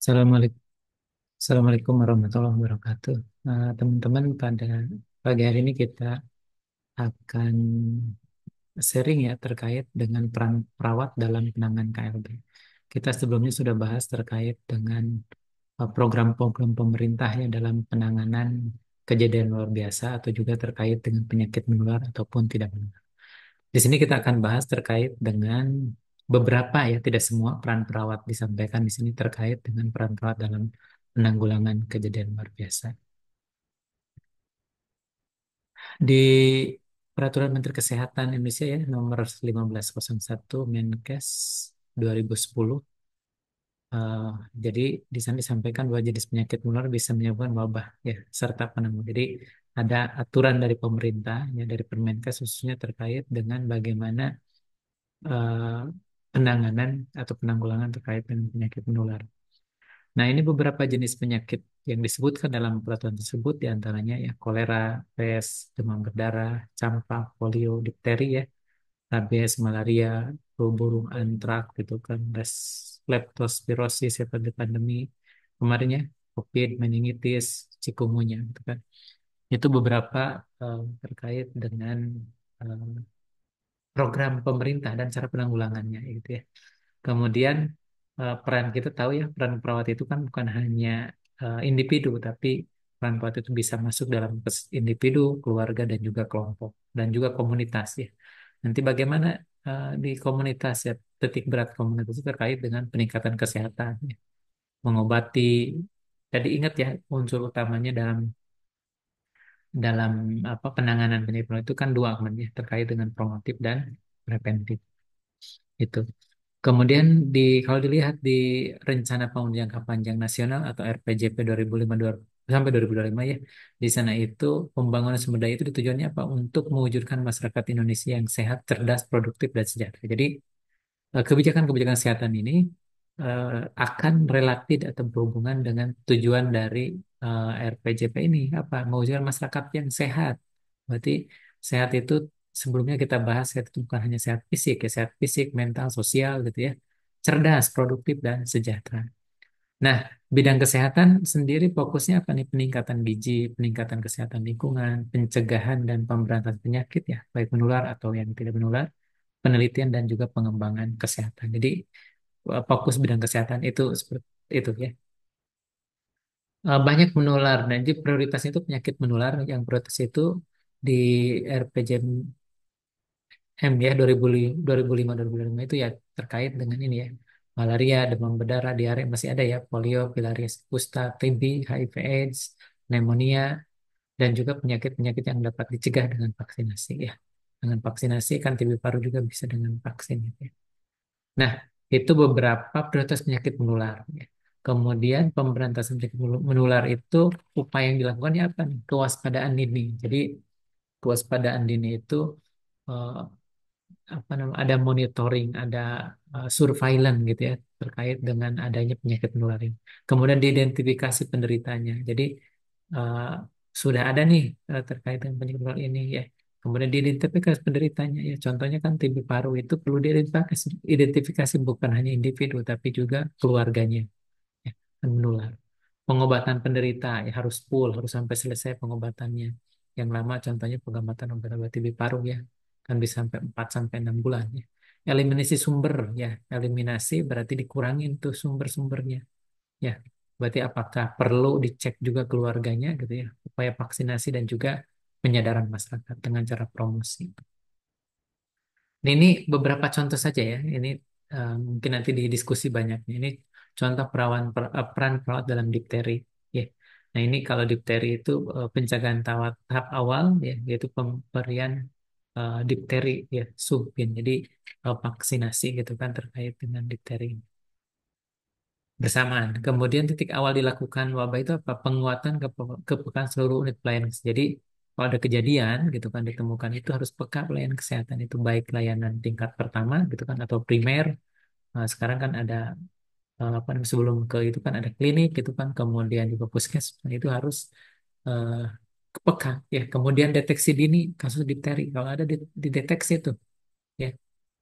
Assalamualaikum, Assalamualaikum warahmatullahi wabarakatuh. Teman-teman, pada pagi hari ini kita akan sharing ya terkait dengan peran perawat dalam penanganan KLB. Kita sebelumnya sudah bahas terkait dengan program-program pemerintah ya dalam penanganan kejadian luar biasa atau juga terkait dengan penyakit menular ataupun tidak menular. Di sini kita akan bahas terkait dengan beberapa ya, tidak semua peran perawat disampaikan di sini terkait dengan peran perawat dalam penanggulangan kejadian luar biasa. Di Peraturan Menteri Kesehatan Indonesia ya nomor 1501 Menkes 2010, eh, jadi di sana disampaikan bahwa jenis penyakit menular bisa menyebabkan wabah ya serta penanggung. Jadi ada aturan dari pemerintah ya dari Permenkes khususnya terkait dengan bagaimana eh, penanganan atau penanggulangan terkait dengan penyakit menular. Nah, ini beberapa jenis penyakit yang disebutkan dalam peraturan tersebut, diantaranya ya kolera, pes, demam berdarah, campak, polio, difteri ya, rabies, malaria, flu burung, antrak gitu kan, leptospirosis seperti pandemi kemarin ya, COVID, meningitis, cikungunya gitu kan. Itu beberapa terkait dengan eh, program pemerintah dan cara penanggulangannya gitu ya. Kemudian peran kita tahu ya, peran perawat itu kan bukan hanya individu, tapi peran perawat itu bisa masuk dalam individu, keluarga, dan juga kelompok, dan juga komunitas ya. Nanti bagaimana di komunitas ya, titik berat komunitas itu terkait dengan peningkatan kesehatan, ya. Mengobati, tadi ingat ya, unsur utamanya dalam dalam apa penanganan penyakit menular itu kan dua kan ya, terkait dengan promotif dan preventif itu. Kemudian kalau dilihat di Rencana Pembangunan Jangka Panjang Nasional atau RPJP 2005 sampai 2025 ya, di sana itu pembangunan sumber daya itu tujuannya apa? Untuk mewujudkan masyarakat Indonesia yang sehat, cerdas, produktif, dan sejahtera. Jadi kebijakan-kebijakan kesehatan ini akan relatif atau berhubungan dengan tujuan dari RPJP ini apa? Mewujudkan masyarakat yang sehat. Berarti sehat itu sebelumnya kita bahas sehat itu bukan hanya sehat fisik ya, sehat fisik, mental, sosial gitu ya. Cerdas, produktif, dan sejahtera. Nah, bidang kesehatan sendiri fokusnya apa nih? Peningkatan gizi, peningkatan kesehatan lingkungan, pencegahan dan pemberantasan penyakit ya, baik menular atau yang tidak menular, penelitian dan juga pengembangan kesehatan. Jadi fokus bidang kesehatan itu seperti itu ya. Banyak menular dan jadi prioritasnya itu penyakit menular yang prioritas itu di RPJM ya 2005 itu ya terkait dengan ini ya. Malaria, demam berdarah, diare masih ada ya, polio, filariasis kusta, TB, HIV AIDS, pneumonia dan juga penyakit-penyakit yang dapat dicegah dengan vaksinasi ya. Dengan vaksinasi kan TB paru juga bisa dengan vaksin gitu ya. Nah, itu beberapa prioritas penyakit menular, ya. Kemudian pemberantasan penyakit menular itu upaya yang dilakukan ya apa nih? Kewaspadaan dini. Jadi kewaspadaan dini itu eh, apa namanya? Ada monitoring, ada surveillance gitu ya terkait dengan adanya penyakit menular ini. Kemudian diidentifikasi penderitanya. Jadi eh, sudah ada nih terkait dengan penyakit menular ini ya. Kemudian diidentifikasi penderitanya ya. Contohnya kan TB paru itu perlu diidentifikasi identifikasi bukan hanya individu tapi juga keluarganya ya, yang menular. Pengobatan penderita ya harus full, harus sampai selesai pengobatannya. Yang lama contohnya pengobatan obat-obat TB paru ya kan bisa sampai 4 sampai 6 bulan ya. Eliminasi sumber ya, eliminasi berarti dikurangin tuh sumber-sumbernya ya. Berarti apakah perlu dicek juga keluarganya gitu ya, upaya vaksinasi dan juga penyadaran masyarakat dengan cara promosi. Nah, ini beberapa contoh saja ya. Ini mungkin nanti di diskusi banyak. Ini contoh peran perawat dalam difteri. Ya. Nah, ini kalau difteri itu pencegahan tahap awal ya, yaitu pemberian difteri ya, subin. Jadi vaksinasi gitu kan terkait dengan difteri bersamaan. Kemudian titik awal dilakukan wabah itu apa? Penguatan kepekaan seluruh unit pelayanan. Jadi kalau ada kejadian gitu kan ditemukan itu harus peka pelayanan kesehatan itu baik layanan tingkat pertama gitu kan atau primer. Nah, sekarang kan ada apa namanya sebelum ke itu kan ada klinik gitu kan kemudian juga puskesmas. Nah, itu harus eh, peka ya. Kemudian deteksi dini kasus difteri kalau ada dideteksi itu ya.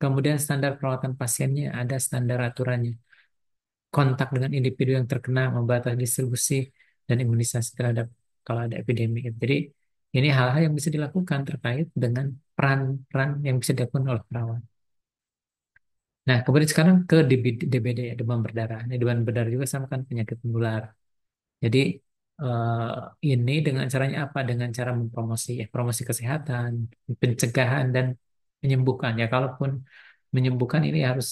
Kemudian standar perawatan pasiennya ada standar aturannya. kontak dengan individu yang terkena, membatasi distribusi dan imunisasi terhadap kalau ada epidemi. Jadi ini hal-hal yang bisa dilakukan terkait dengan peran-peran yang bisa dilakukan oleh perawat. Nah, kemudian sekarang ke DBD, ya, demam berdarah. Ini demam berdarah juga sama kan penyakit menular. Jadi ini dengan caranya apa? Dengan cara mempromosi, ya, promosi kesehatan, pencegahan dan penyembuhan. Ya, kalaupun menyembuhkan ini harus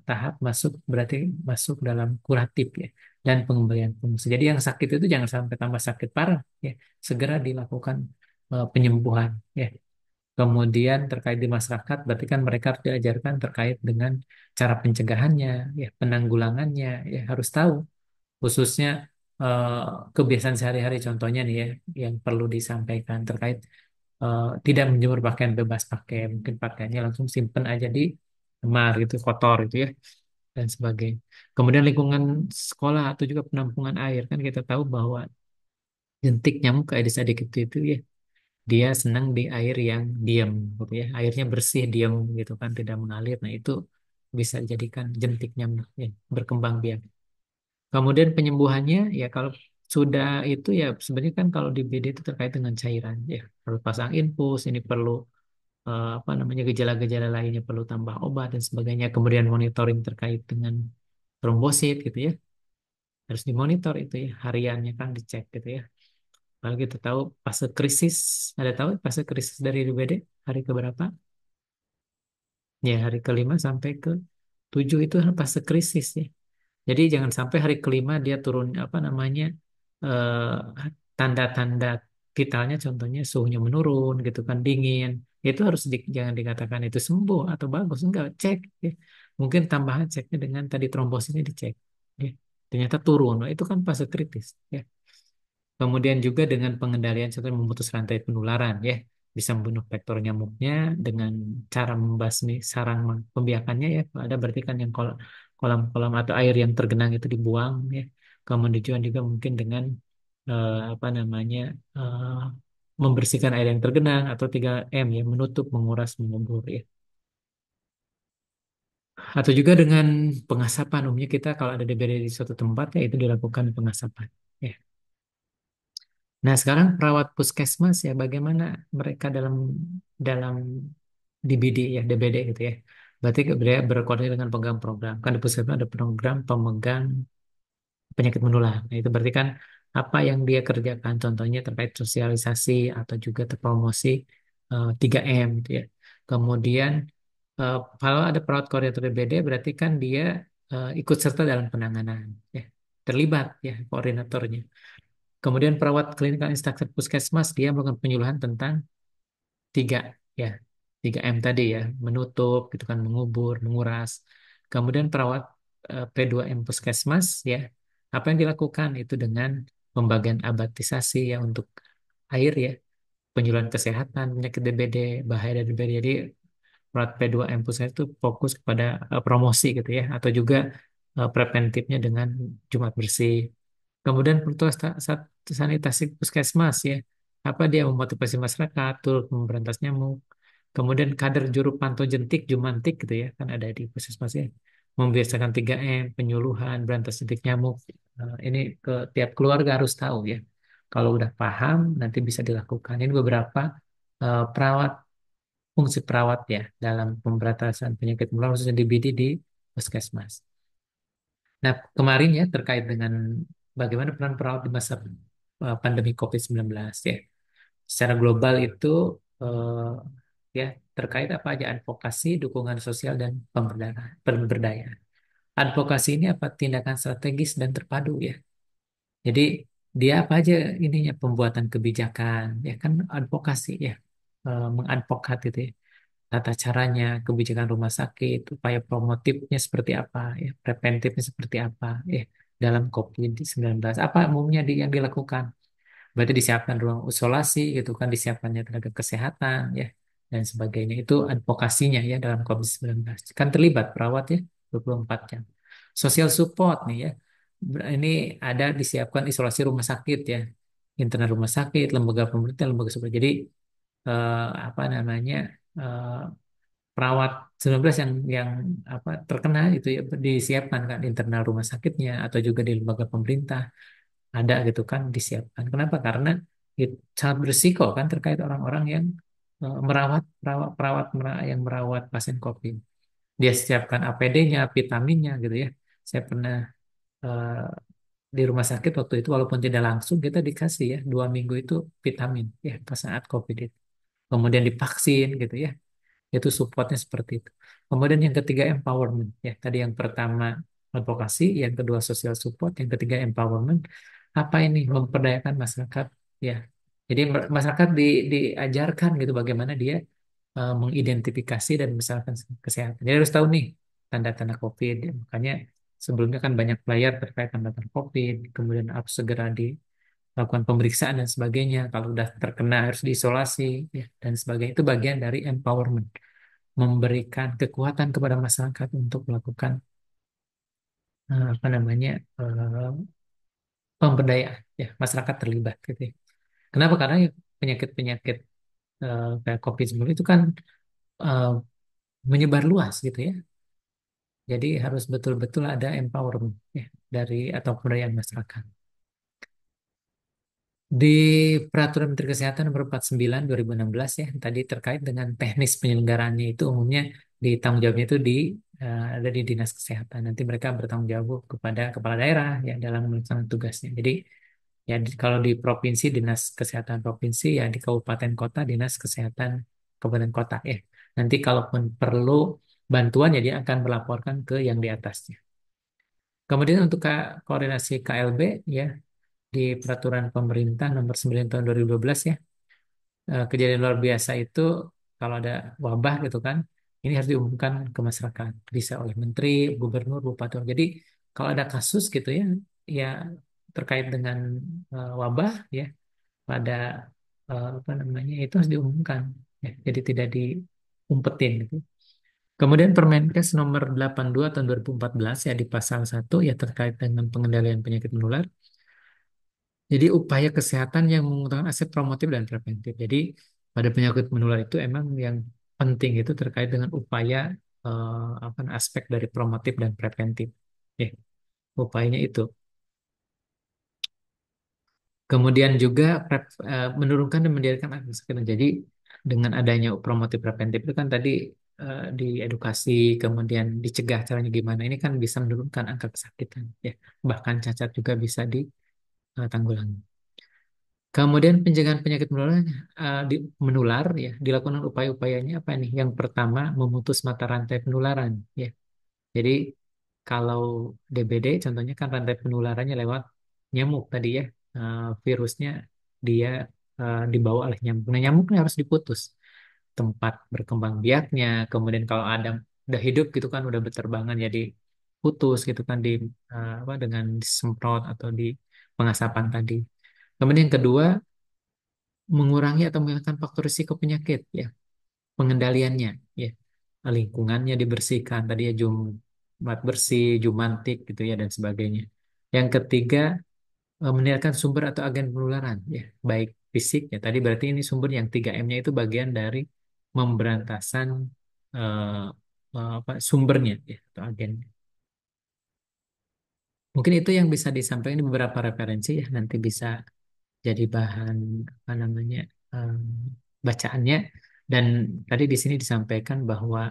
tahap masuk, berarti masuk dalam kuratif, ya, dan pengembalian fungsi. Jadi yang sakit itu jangan sampai tambah sakit parah, ya, segera dilakukan penyembuhan, ya. Kemudian terkait di masyarakat, berarti kan mereka harus diajarkan terkait dengan cara pencegahannya, ya, penanggulangannya, ya, harus tahu khususnya eh, kebiasaan sehari-hari contohnya nih ya yang perlu disampaikan terkait tidak menjemur pakaian bebas pakai mungkin pakaiannya langsung simpen aja di lemari itu kotor itu ya dan sebagainya. Kemudian lingkungan sekolah atau juga penampungan air kan kita tahu bahwa jentik nyamuk Aedes aegypti itu ya dia senang di air yang diam gitu ya airnya bersih diam gitu kan tidak mengalir. Nah itu bisa dijadikan jentik nyamuk ya berkembang biak. Kemudian penyembuhannya ya kalau sudah itu ya sebenarnya kan kalau di BD itu terkait dengan cairan ya perlu pasang infus ini perlu apa namanya gejala-gejala lainnya perlu tambah obat dan sebagainya. Kemudian monitoring terkait dengan trombosit gitu ya harus dimonitor itu ya hariannya kan dicek gitu ya. Lalu kita tahu fase krisis ada tahu fase krisis dari DBD hari keberapa? Ya hari kelima sampai ke tujuh itu fase krisis ya. Jadi jangan sampai hari kelima dia turun apa namanya tanda-tanda vitalnya contohnya suhunya menurun gitu kan dingin. Itu harus jangan dikatakan itu sembuh atau bagus enggak cek ya. Mungkin tambahan ceknya dengan tadi trombositnya dicek ya. Ternyata turun. Nah, itu kan fase kritis ya. Kemudian juga dengan pengendalian contohnya memutus rantai penularan ya. Bisa membunuh vektor nyamuknya dengan cara membasmi sarang pembiakannya ya. Kalau ada berarti kan yang kolam-kolam atau air yang tergenang itu dibuang ya. Kemudian juga mungkin dengan apa namanya eh, membersihkan air yang tergenang atau 3M ya, menutup, menguras, mengubur ya. Atau juga dengan pengasapan umumnya kita kalau ada DBD di suatu tempat ya itu dilakukan pengasapan. Ya. Nah, sekarang perawat puskesmas ya bagaimana mereka dalam dalam DBD ya DBD gitu ya. Berarti dia berkoordinasi dengan pemegang program. Kan di puskesmas ada program pemegang penyakit menular. Nah, itu berarti kan apa yang dia kerjakan contohnya terkait sosialisasi atau juga terpromosi 3M gitu ya. Kemudian kalau ada perawat koordinator DBD berarti kan dia ikut serta dalam penanganan ya. Terlibat ya koordinatornya. Kemudian perawat klinikal instruktur puskesmas dia melakukan penyuluhan tentang tiga ya 3M tadi ya menutup gitu kan mengubur menguras. Kemudian perawat P2M puskesmas ya apa yang dilakukan itu dengan pembagian abatisasi ya untuk air ya penyuluhan kesehatan penyakit DBD bahaya dari DBD. Jadi perawat P2M puskesmas itu fokus kepada promosi gitu ya atau juga preventifnya dengan Jumat bersih. Kemudian petugas sanitasi puskesmas ya, apa dia memotivasi masyarakat turut memberantas nyamuk. Kemudian kader juru pantau jentik, jumantik gitu ya, kan ada di puskesmas ya, membiasakan 3M, penyuluhan, berantas jentik nyamuk. Ini ke tiap keluarga harus tahu ya. Kalau udah paham, nanti bisa dilakukan. Ini beberapa perawat, fungsi perawat ya dalam pemberantasan penyakit menular khususnya di BD di puskesmas. Nah, kemarin ya terkait dengan bagaimana peran perawat di masa pandemi COVID-19 ya. Secara global itu ya terkait apa aja advokasi, dukungan sosial dan pemberdayaan. Advokasi ini apa tindakan strategis dan terpadu ya. Jadi dia apa aja ininya pembuatan kebijakan ya kan advokasi ya mengadvokat itu ya tata caranya, kebijakan rumah sakit, upaya promotifnya seperti apa, ya, preventifnya seperti apa, ya, dalam COVID-19. Apa umumnya yang dilakukan? Berarti disiapkan ruang isolasi, gitu kan, disiapkannya tenaga kesehatan, ya, dan sebagainya. Itu advokasinya ya dalam COVID-19. Kan terlibat perawat ya, 24 jam. Social support nih ya, ini ada disiapkan isolasi rumah sakit ya, internal rumah sakit, lembaga pemerintah, lembaga super. Jadi apa namanya? perawat 19 yang apa terkena itu ya disiapkan kan internal rumah sakitnya atau juga di lembaga pemerintah ada gitu kan disiapkan. Kenapa? Karena itu sangat berisiko kan terkait orang-orang yang merawat yang merawat pasien COVID. Dia siapkan APD-nya, vitaminnya gitu ya. Saya pernah eh, di rumah sakit waktu itu walaupun tidak langsung kita dikasih ya 2 minggu itu vitamin ya pas saat COVID itu. Kemudian divaksin gitu ya. Itu supportnya seperti itu. Kemudian yang ketiga empowerment ya. Tadi yang pertama advokasi, yang kedua social support, yang ketiga empowerment. Apa ini memperdayakan masyarakat ya. Jadi masyarakat diajarkan gitu bagaimana dia mengidentifikasi dan misalkan kesehatan. Jadi harus tahu nih tanda-tanda COVID. Ya. Makanya sebelumnya kan banyak player terkait tanda-tanda COVID, kemudian harus segera dilakukan pemeriksaan dan sebagainya. Kalau udah terkena harus diisolasi ya, dan sebagainya. Itu bagian dari empowerment, memberikan kekuatan kepada masyarakat untuk melakukan apa namanya eh, pemberdayaan ya masyarakat terlibat gitu ya. Kenapa? Karena penyakit-penyakit kayak COVID-19 itu kan eh, menyebar luas gitu ya. Jadi harus betul-betul ada empowerment ya dari atau pemberdayaan masyarakat. Di Peraturan Menteri Kesehatan Nomor 49 2016 ya, tadi terkait dengan teknis penyelenggaraannya itu umumnya di tanggung jawabnya itu ada di Dinas Kesehatan. Nanti mereka bertanggung jawab kepada kepala daerah ya dalam melaksanakan tugasnya. Jadi ya kalau di provinsi Dinas Kesehatan provinsi ya di kabupaten kota Dinas Kesehatan kabupaten kota ya. Nanti kalaupun perlu bantuan ya dia akan melaporkan ke yang di atasnya. Kemudian untuk koordinasi KLB ya di Peraturan Pemerintah Nomor 9 Tahun 2012 ya, kejadian luar biasa itu kalau ada wabah gitu kan, ini harus diumumkan ke masyarakat, bisa oleh menteri, gubernur, bupati. Jadi kalau ada kasus gitu ya, ya terkait dengan wabah ya pada apa namanya itu harus diumumkan, ya. Jadi tidak diumpetin gitu. Kemudian Permenkes nomor 82 tahun 2014 ya di pasal 1 ya terkait dengan pengendalian penyakit menular. Jadi upaya kesehatan yang mengutamakan aspek promotif dan preventif. Jadi pada penyakit menular itu emang yang penting itu terkait dengan upaya apa aspek dari promotif dan preventif. Ya, upayanya itu. Kemudian juga menurunkan dan mendiakan angka kesakitan. Jadi dengan adanya promotif preventif itu kan tadi diedukasi, kemudian dicegah caranya gimana. Ini kan bisa menurunkan angka kesakitan. Ya, bahkan cacat juga bisa ditanggulangi. Kemudian pencegahan penyakit menular ya dilakukan upaya-upayanya apa nih? Yang pertama memutus mata rantai penularan ya. Jadi kalau DBD contohnya kan rantai penularannya lewat nyamuk tadi ya. Virusnya dia dibawa oleh nyamuk. Nah, nyamuknya harus diputus tempat berkembang biaknya. Kemudian kalau ada udah hidup gitu kan udah berterbangan jadi putus gitu kan apa dengan disemprot atau di pengasapan tadi. Kemudian yang kedua mengurangi atau menghilangkan faktor risiko penyakit ya pengendaliannya ya lingkungannya dibersihkan tadi ya jumat bersih jumantik gitu ya dan sebagainya yang ketiga meninggalkan sumber atau agen penularan ya baik fisik ya tadi berarti ini sumber yang 3M-nya itu bagian dari memberantasan eh, apa sumbernya ya atau agen mungkin itu yang bisa disampaikan di beberapa referensi ya nanti bisa jadi bahan apa namanya em, bacaannya dan tadi di sini disampaikan bahwa